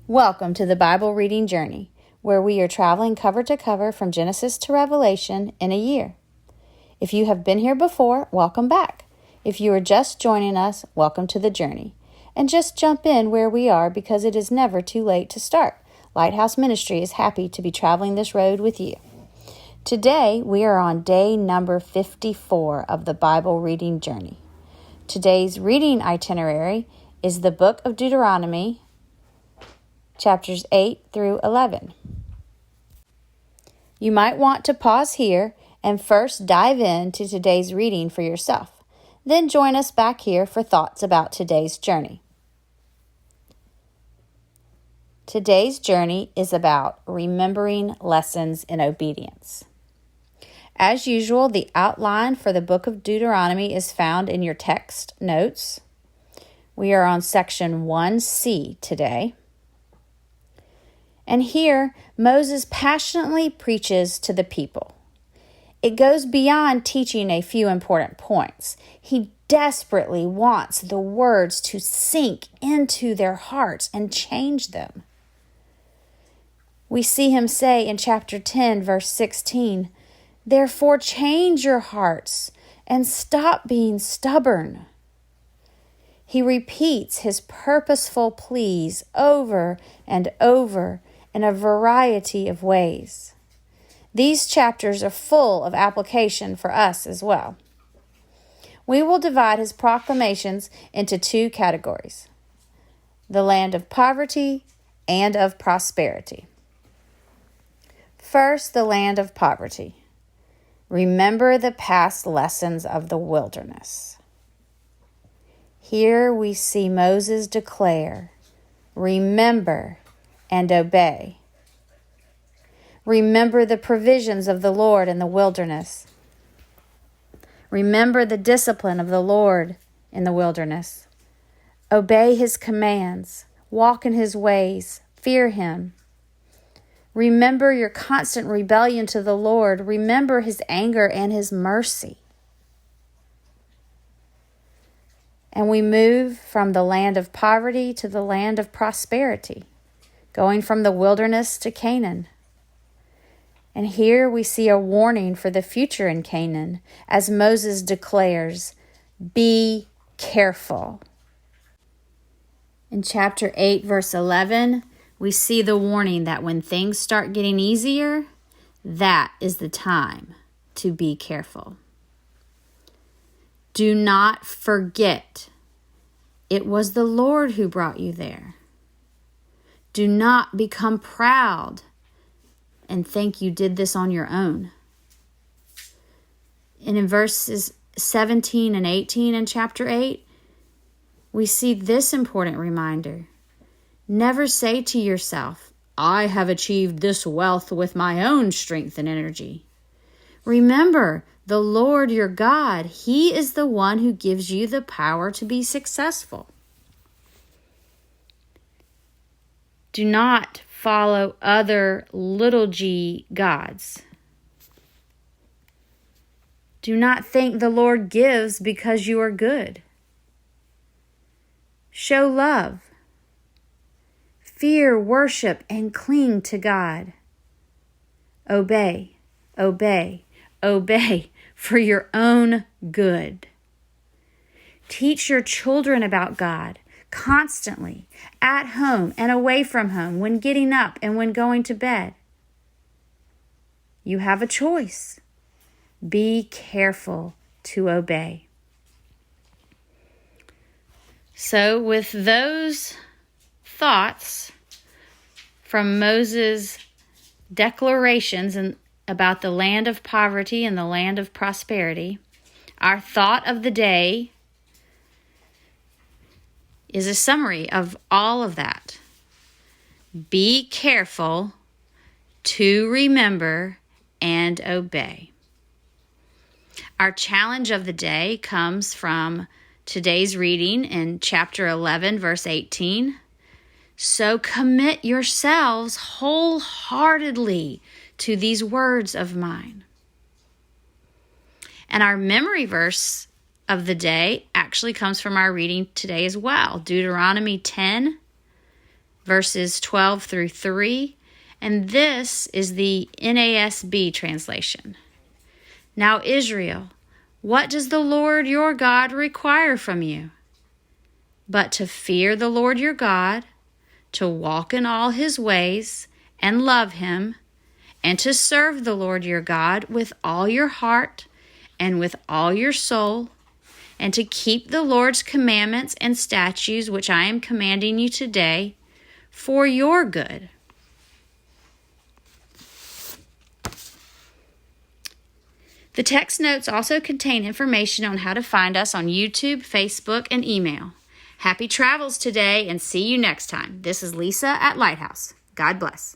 Welcome to the Bible Reading Journey, where we are traveling cover to cover from Genesis to Revelation in a year. If you have been here before, welcome back. If you are just joining us, welcome to the journey. And just jump in where we are because it is never too late to start. Lighthouse Ministry is happy to be traveling this road with you. Today, we are on day number 54 of the Bible Reading Journey. Today's reading itinerary is the book of Deuteronomy, chapters 8 through 11. You might want to pause here and first dive into today's reading for yourself. Then join us back here for thoughts about today's journey. Today's journey is about remembering lessons in obedience. As usual, the outline for the book of Deuteronomy is found in your text notes. We are on section 1C today. And here, Moses passionately preaches to the people. It goes beyond teaching a few important points. He desperately wants the words to sink into their hearts and change them. We see him say in chapter 10, verse 16, "Therefore change your hearts and stop being stubborn." He repeats his purposeful pleas over and over in a variety of ways. These chapters are full of application for us as well. We will divide his proclamations into two categories: the land of poverty and of prosperity. First, the land of poverty. Remember the past lessons of the wilderness. Here we see Moses declare, "Remember and obey." Remember the provisions of the Lord in the wilderness. Remember the discipline of the Lord in the wilderness. Obey his commands. Walk in his ways. Fear him. Remember your constant rebellion to the Lord. Remember his anger and his mercy. And we move from the land of poverty to the land of prosperity, going from the wilderness to Canaan. And here we see a warning for the future in Canaan as Moses declares, "Be careful." In chapter 8, verse 11, we see the warning that when things start getting easier, that is the time to be careful. Do not forget, it was the Lord who brought you there. Do not become proud and think you did this on your own. And in verses 17 and 18 in chapter 8, we see this important reminder. Never say to yourself, "I have achieved this wealth with my own strength and energy." Remember, the Lord your God, he is the one who gives you the power to be successful. Do not follow other little g gods. Do not think the Lord gives because you are good. Show love. Fear, worship, and cling to God. Obey, obey, obey for your own good. Teach your children about God constantly, at home and away from home, when getting up and when going to bed. You have a choice. Be careful to obey. So with those thoughts from Moses' declarations about the land of poverty and the land of prosperity, our thought of the day is a summary of all of that. Be careful to remember and obey. Our challenge of the day comes from today's reading in chapter 11, verse 18. So commit yourselves wholeheartedly to these words of mine. And our memory verse of the day actually comes from our reading today as well. Deuteronomy 10, verses 12 through 3, and this is the NASB translation. Now, Israel, what does the Lord your God require from you? But to fear the Lord your God, to walk in all his ways and love him, and to serve the Lord your God with all your heart and with all your soul, and to keep the Lord's commandments and statutes which I am commanding you today for your good. The text notes also contain information on how to find us on YouTube, Facebook, and email. Happy travels today, and see you next time. This is Lisa at Lighthouse. God bless.